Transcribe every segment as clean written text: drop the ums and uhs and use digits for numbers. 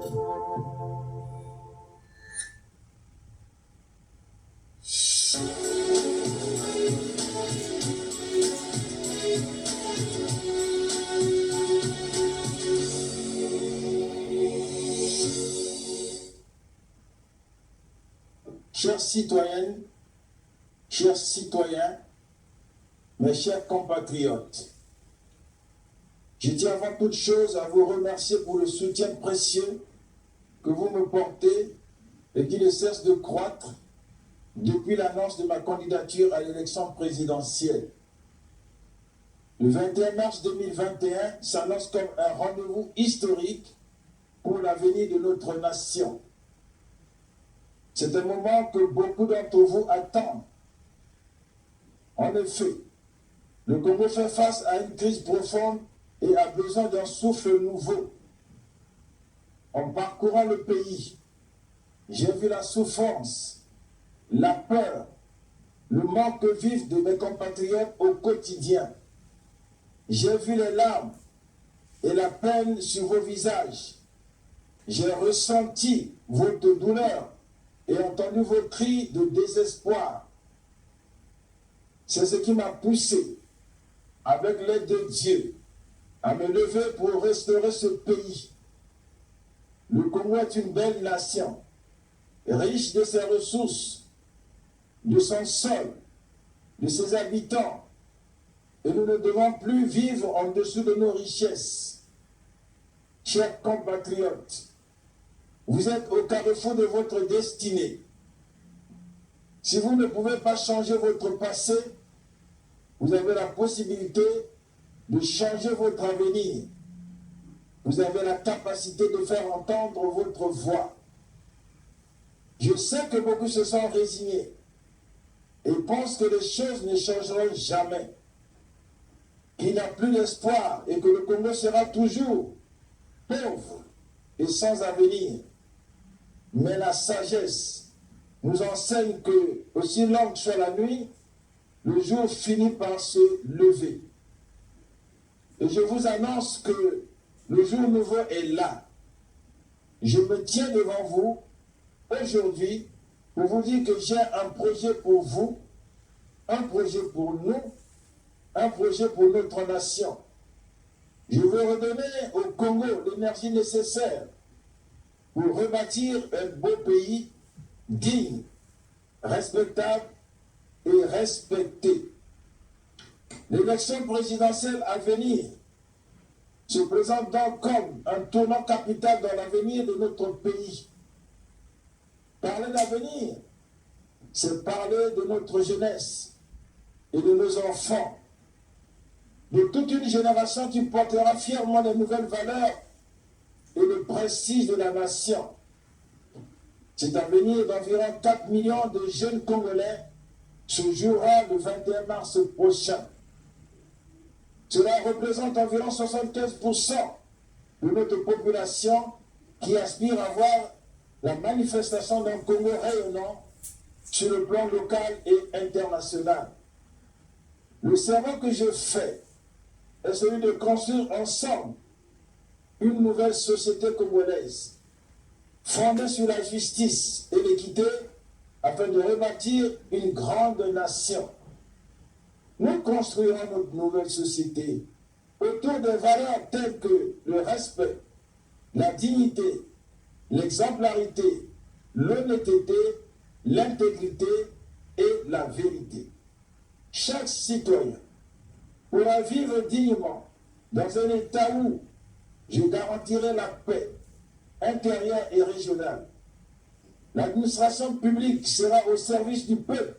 Chères citoyennes, chers citoyens, mes chers compatriotes, je tiens avant toute chose à vous remercier pour le soutien précieux que vous me portez et qui ne cesse de croître depuis l'annonce de ma candidature à l'élection présidentielle. Le 21 mars 2021 s'annonce comme un rendez-vous historique pour l'avenir de notre nation. C'est un moment que beaucoup d'entre vous attendent. En effet, le Congo fait face à une crise profonde et a besoin d'un souffle nouveau. En parcourant le pays, j'ai vu la souffrance, la peur, le manque vif de mes compatriotes au quotidien. J'ai vu les larmes et la peine sur vos visages. J'ai ressenti votre douleur et entendu vos cris de désespoir. C'est ce qui m'a poussé, avec l'aide de Dieu, à me lever pour restaurer ce pays. Le Congo est une belle nation, riche de ses ressources, de son sol, de ses habitants, et nous ne devons plus vivre en dessous de nos richesses. Chers compatriotes, vous êtes au carrefour de votre destinée. Si vous ne pouvez pas changer votre passé, vous avez la possibilité de changer votre avenir. Vous avez la capacité de faire entendre votre voix. Je sais que beaucoup se sont résignés et pensent que les choses ne changeront jamais, qu'il n'y a plus d'espoir et que le Congo sera toujours pauvre et sans avenir. Mais la sagesse nous enseigne que, aussi longue soit la nuit, le jour finit par se lever. Et je vous annonce que le jour nouveau est là. Je me tiens devant vous aujourd'hui pour vous dire que j'ai un projet pour vous, un projet pour nous, un projet pour notre nation. Je veux redonner au Congo l'énergie nécessaire pour rebâtir un beau pays digne, respectable et respecté. L'élection présidentielle à venir se présente donc comme un tournant capital dans l'avenir de notre pays. Parler d'avenir, c'est parler de notre jeunesse et de nos enfants, de toute une génération qui portera fièrement les nouvelles valeurs et le prestige de la nation. Cet avenir d'environ 4 millions de jeunes Congolais se jouera le 21 mars prochain. Cela représente environ 75% de notre population qui aspire à voir la manifestation d'un Congo rayonnant sur le plan local et international. Le serment que je fais est celui de construire ensemble une nouvelle société congolaise, fondée sur la justice et l'équité, afin de rebâtir une grande nation. Nous construirons notre nouvelle société autour de valeurs telles que le respect, la dignité, l'exemplarité, l'honnêteté, l'intégrité et la vérité. Chaque citoyen pourra vivre dignement dans un État où je garantirai la paix intérieure et régionale. L'administration publique sera au service du peuple.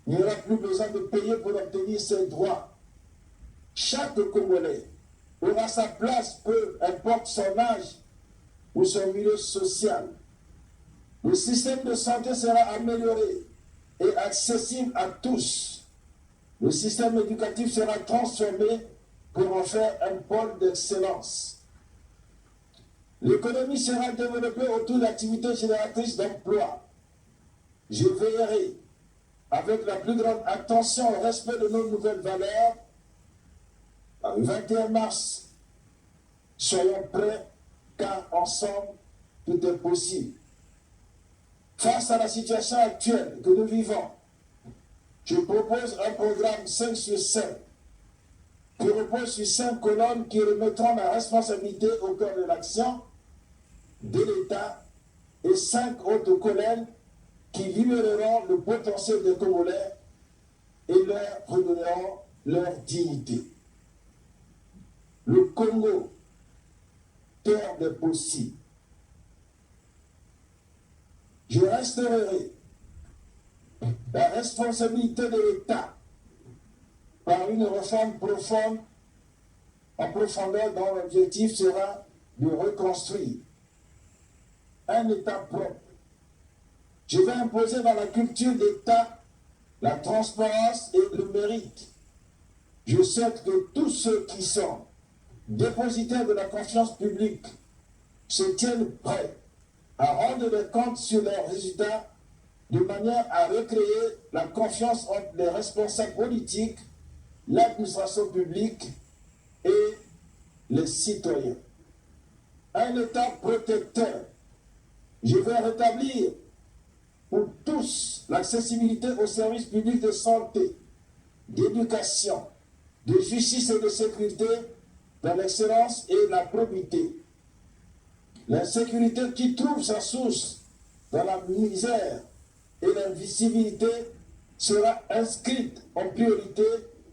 Il n'y aura plus besoin de payer pour obtenir ses droits. Chaque Congolais aura sa place, peu importe son âge ou son milieu social. Le système de santé sera amélioré et accessible à tous. Le système éducatif sera transformé pour en faire un pôle d'excellence. L'économie sera développée autour d'activités génératrices d'emplois. Je veillerai avec la plus grande attention au respect de nos nouvelles valeurs. Le 21 mars, soyons prêts, car ensemble, tout est possible. Face à la situation actuelle que nous vivons, je propose un programme 5 sur 5 qui repose sur 5 colonnes qui remettront la responsabilité au cœur de l'action de l'État et 5 autres colonnes qui libéreront le potentiel des Congolais et leur redonneront leur dignité. Le Congo, terre des possibles. Je restaurerai la responsabilité de l'État par une réforme profonde, en profondeur, dont l'objectif sera de reconstruire un État propre. Je vais imposer dans la culture d'État la transparence et le mérite. Je souhaite que tous ceux qui sont dépositaires de la confiance publique se tiennent prêts à rendre des comptes sur leurs résultats de manière à recréer la confiance entre les responsables politiques, l'administration publique et les citoyens. Un État protecteur. Je vais rétablir pour tous l'accessibilité aux services publics de santé, d'éducation, de justice et de sécurité dans l'excellence et la probité. L'insécurité qui trouve sa source dans la misère et l'invisibilité sera inscrite en priorité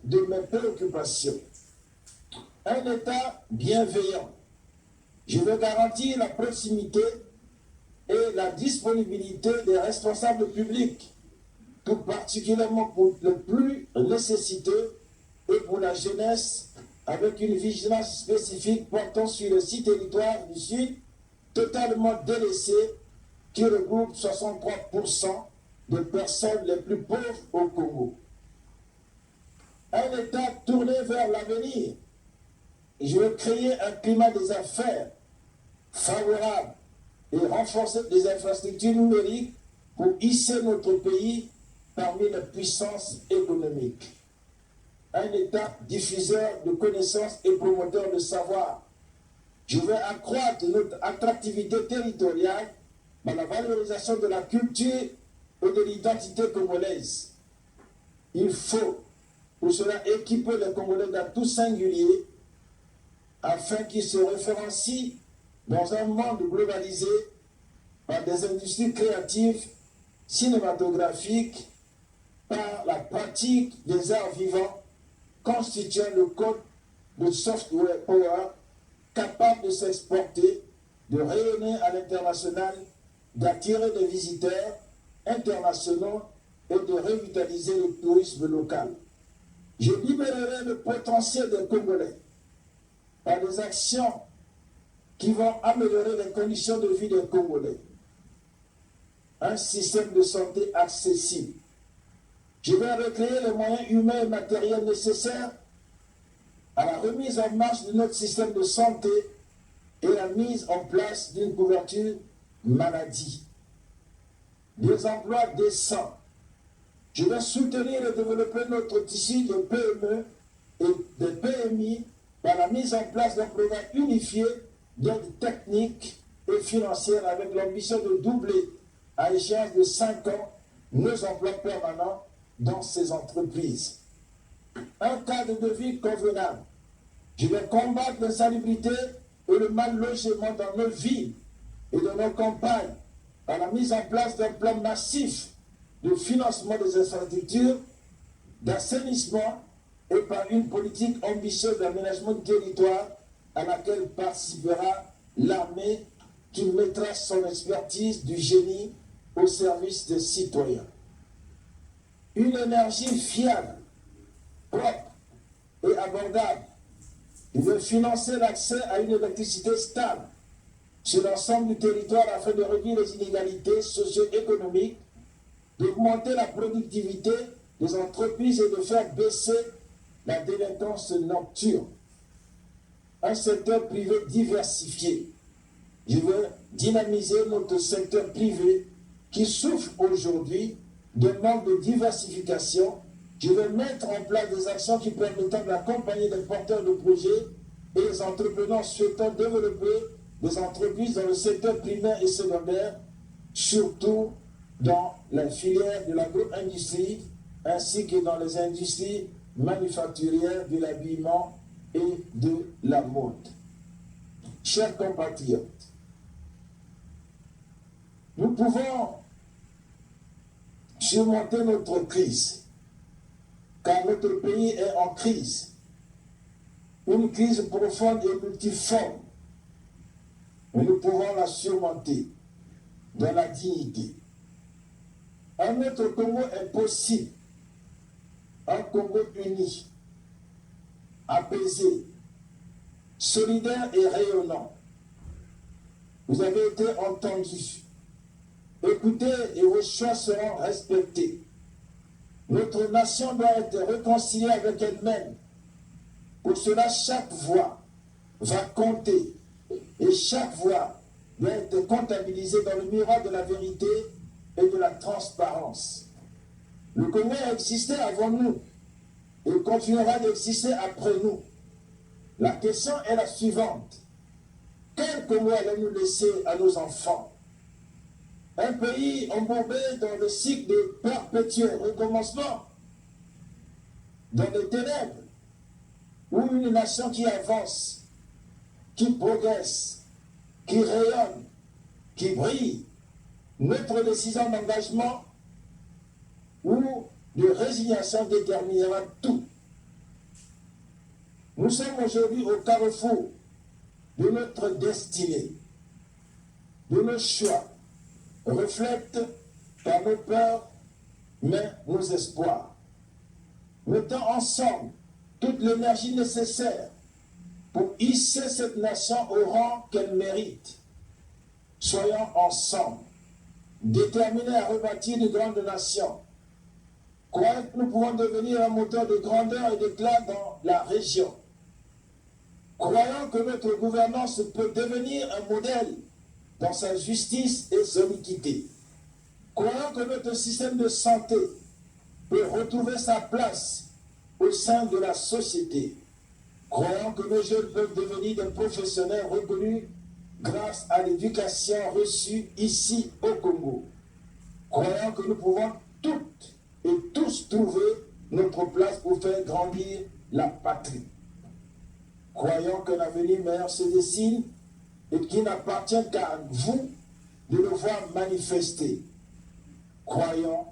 de mes préoccupations. Un État bienveillant. Je veux garantir la proximité et la disponibilité des responsables publics, tout particulièrement pour les plus nécessiteux et pour la jeunesse, avec une vigilance spécifique portant sur les 6 territoires du Sud, totalement délaissés, qui regroupent 63% des personnes les plus pauvres au Congo. Un État tourné vers l'avenir. Je veux créer un climat des affaires favorable et renforcer des infrastructures numériques pour hisser notre pays parmi les puissances économiques. Un État diffuseur de connaissances et promoteur de savoir. Je veux accroître notre attractivité territoriale par la valorisation de la culture et de l'identité congolaise. Il faut pour cela équiper les Congolais d'atouts singuliers afin qu'ils se référencient dans un monde globalisé par des industries créatives, cinématographiques, par la pratique des arts vivants, constituant le code de software power capable de s'exporter, de rayonner à l'international, d'attirer des visiteurs internationaux et de revitaliser le tourisme local. Je libérerai le potentiel des Congolais par des actions qui vont améliorer les conditions de vie des Congolais. Un système de santé accessible. Je vais recréer les moyens humains et matériels nécessaires à la remise en marche de notre système de santé et la mise en place d'une couverture maladie. Des emplois décents. Je vais soutenir et développer notre tissu de PME et de PMI par la mise en place d'un programme unifié d'aide technique et financière avec l'ambition de doubler à échéance de 5 ans nos emplois permanents dans ces entreprises. Un cadre de vie convenable. Je vais combattre l'insalubrité et le mal logement dans nos villes et dans nos campagnes par la mise en place d'un plan massif de financement des infrastructures, d'assainissement et par une politique ambitieuse d'aménagement du territoire à laquelle participera l'armée qui mettra son expertise du génie au service des citoyens. Une énergie fiable, propre et abordable. Il veut financer l'accès à une électricité stable sur l'ensemble du territoire afin de réduire les inégalités socio-économiques, d'augmenter la productivité des entreprises et de faire baisser la délinquance nocturne. Un secteur privé diversifié. Je veux dynamiser notre secteur privé qui souffre aujourd'hui de manque de diversification. Je veux mettre en place des actions qui permettent d'accompagner les porteurs de projets et les entrepreneurs souhaitant développer des entreprises dans le secteur primaire et secondaire, surtout dans la filière de l'agro-industrie, ainsi que dans les industries manufacturières de l'habillement et de la mode. Chers compatriotes, nous pouvons surmonter notre crise, car notre pays est en crise, une crise profonde et multiforme, mais nous pouvons la surmonter dans la dignité. Un autre Congo est possible, un Congo uni, apaisé, solidaire et rayonnant. Vous avez été entendus. Écoutez et vos choix seront respectés. Notre nation doit être réconciliée avec elle-même. Pour cela, chaque voix va compter et chaque voix doit être comptabilisée dans le miroir de la vérité et de la transparence. Le Congo a existé avant nous et continuera d'exister après nous. La question est la suivante. Quel Congo allons-nous laisser à nos enfants? Un pays embourbé dans le cycle de perpétuel recommencement, dans les ténèbres, ou une nation qui avance, qui progresse, qui rayonne, qui brille. Notre décision d'engagement ou de résignation déterminera tout. Nous sommes aujourd'hui au carrefour de notre destinée, de nos choix, reflètent par nos peurs, mais nos espoirs. Mettons ensemble toute l'énergie nécessaire pour hisser cette nation au rang qu'elle mérite. Soyons ensemble, déterminés à rebâtir de grandes nations. Croyons que nous pouvons devenir un moteur de grandeur et d'éclat dans la région. Croyons que notre gouvernance peut devenir un modèle dans sa justice et son équité. Croyons que notre système de santé peut retrouver sa place au sein de la société. Croyons que nos jeunes peuvent devenir des professionnels reconnus grâce à l'éducation reçue ici au Congo. Croyons que nous pouvons toutes et tous trouver notre place pour faire grandir la patrie. Croyons qu'un avenir meilleur se dessine et qu'il n'appartient qu'à vous de le voir manifester. Croyons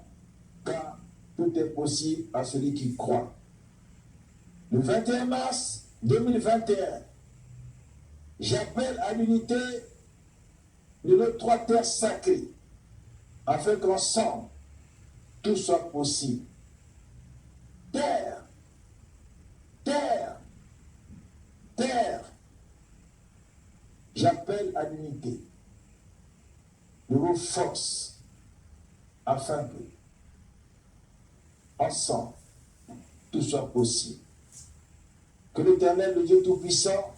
car tout est possible à celui qui croit. Le 21 mars 2021, j'appelle à l'unité de nos trois terres sacrées, afin qu'ensemble, tout soit possible. Terre, terre, terre, j'appelle à l'unité de vos forces, afin que, ensemble, tout soit possible. Que l'Éternel, le Dieu Tout-Puissant,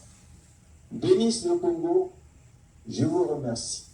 bénisse le Congo. Je vous remercie.